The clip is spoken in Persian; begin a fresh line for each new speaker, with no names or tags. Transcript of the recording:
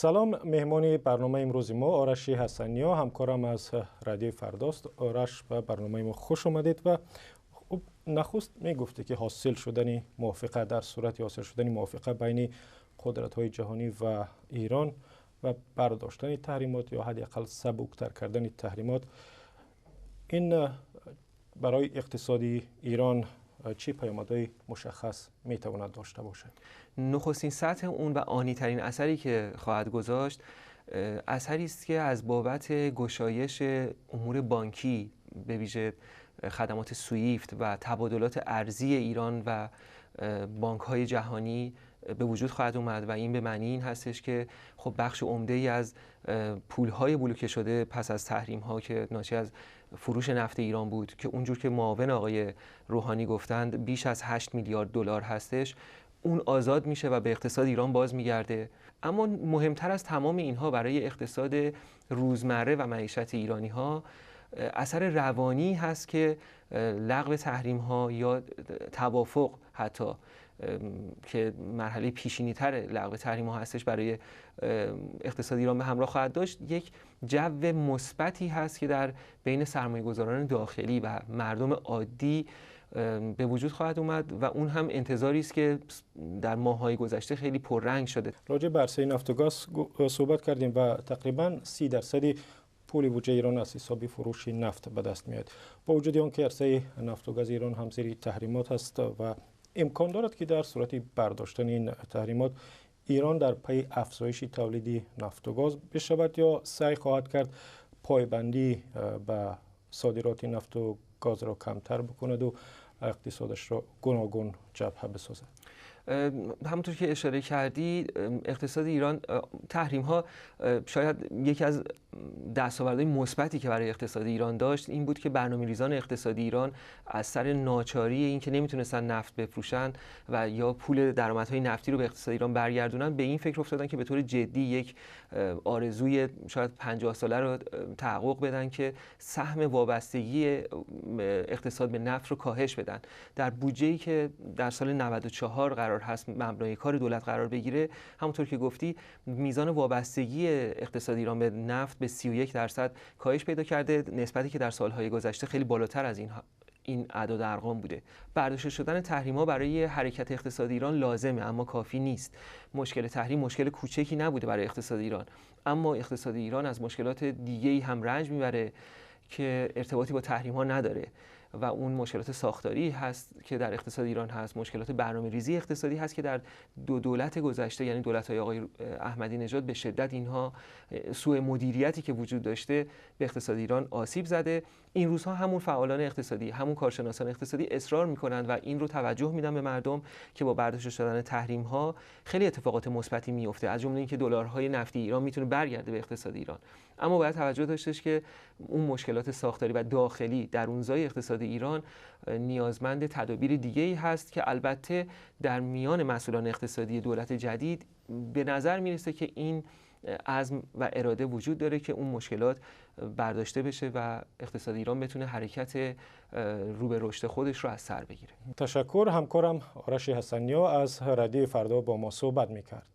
سلام، مهمان برنامه امروز ما آرش حسنیا همکارم از رادیو فرداست. آرش، به برنامه ما خوش آمدید. و نخست میگفته که حاصل شدن موافقه، در صورت حاصل شدن موافقه بین قدرت‌های جهانی و ایران و برداشتن تحریمات یا حداقل سبکتر کردن تحریمات، این برای اقتصادی ایران چه پیامدهای مشخص میتواند داشته باشد؟
نخستین سطح اون و آنی ترین اثری که خواهد گذاشت اثری است که از بابت گشایش امور بانکی، به ویژه خدمات سویفت و تبادلات ارزی ایران و بانک‌های جهانی به وجود خواهد اومد. و این به معنی این هستش که خب بخش عمده‌ای از پول‌های بلوکه شده پس از تحریم‌ها که ناشی از فروش نفت ایران بود که اونجور که معاون آقای روحانی گفتند بیش از 8 میلیارد دلار هستش، اون آزاد میشه و به اقتصاد ایران باز میگرده. اما مهمتر از تمام اینها برای اقتصاد روزمره و معیشت ایرانی ها اثر روانی هست که لغو تحریم ها یا توافق حتی که مرحله پیشینی تر لغو تحریم ها هستش برای اقتصاد ایران به همراه خواهد داشت، یک جو مثبتی هست که در بین سرمایه‌گذاران داخلی و مردم عادی به وجود خواهد اومد و اون هم انتظاری است که در ماه‌های گذشته خیلی پررنگ شده.
راجع به عرصه نفت و گاز صحبت کردیم و تقریباً 30% پول بودجه ایران از حساب فروش نفت به دست میاد. با وجود آنکه عرصه نفت و گاز ایران هم زیر تحریمات است و امکان دارد که در صورت برداشتن این تحریمات ایران در پی افزایش تولید نفت و گاز بشود یا سعی خواهد کرد پایبندی به صادرات نفت و گاز را کمتر بکند و اقتصادش را گوناگون جبهه بسازد.
همونطور که اشاره کردی اقتصاد ایران، تحریم ها شاید یکی از دستاوردهای مثبتی که برای اقتصاد ایران داشت این بود که برنامه‌ریزان اقتصادی ایران از سر ناچاری این که نمیتونستن نفت بفروشن و یا پول درآمدهای نفتی رو به اقتصاد ایران برگردونن به این فکر افتادن که به طور جدی یک آرزوی شاید 50 ساله رو تحقق بدن که سهم وابستگی اقتصاد به نفت رو کاهش بدن. در بودجه‌ای که در سال 94 قرار هست مبنای کار دولت قرار بگیره، همونطور که گفتی میزان وابستگی اقتصاد ایران به نفت به 31% کاهش پیدا کرده، نسبتی که در سالهای گذشته خیلی بالاتر از این اعداد ارقام بوده. برداشته شدن تحریم‌ها برای حرکت اقتصاد ایران لازمه اما کافی نیست. مشکل تحریم مشکل کوچکی نبوده برای اقتصاد ایران، اما اقتصاد ایران از مشکلات دیگه‌ای هم رنج میبره که ارتباطی با تحریم‌ها نداره و اون مشکلات ساختاری هست که در اقتصاد ایران هست، مشکلات برنامه‌ریزی اقتصادی هست که در دو دولت گذشته یعنی دولت‌های آقای احمدی نژاد به شدت اینها سوء مدیریتی که وجود داشته به اقتصاد ایران آسیب زده. این روزها همون فعالان اقتصادی، همون کارشناسان اقتصادی اصرار می‌کنند و این رو توجه میدن به مردم که با برداشته شدن تحریم‌ها خیلی اتفاقات مثبتی میفته، از جمله اینکه دلارهای نفتی ایران میتونه برگرده به اقتصاد ایران. اما باید توجه داشتش که اون مشکلات ساختاری و داخلی درونزای اقتصاد ایران نیازمند تدابیر دیگه‌ای هست که البته در میان مسئولان اقتصادی دولت جدید به نظر میرسه که این عزم و اراده وجود داره که اون مشکلات برداشته بشه و اقتصاد ایران بتونه حرکت رو به رشد خودش رو از سر بگیره.
تشکر. همکارم آرش حسنیا از رادیو فردا با ما صحبت می‌کرد.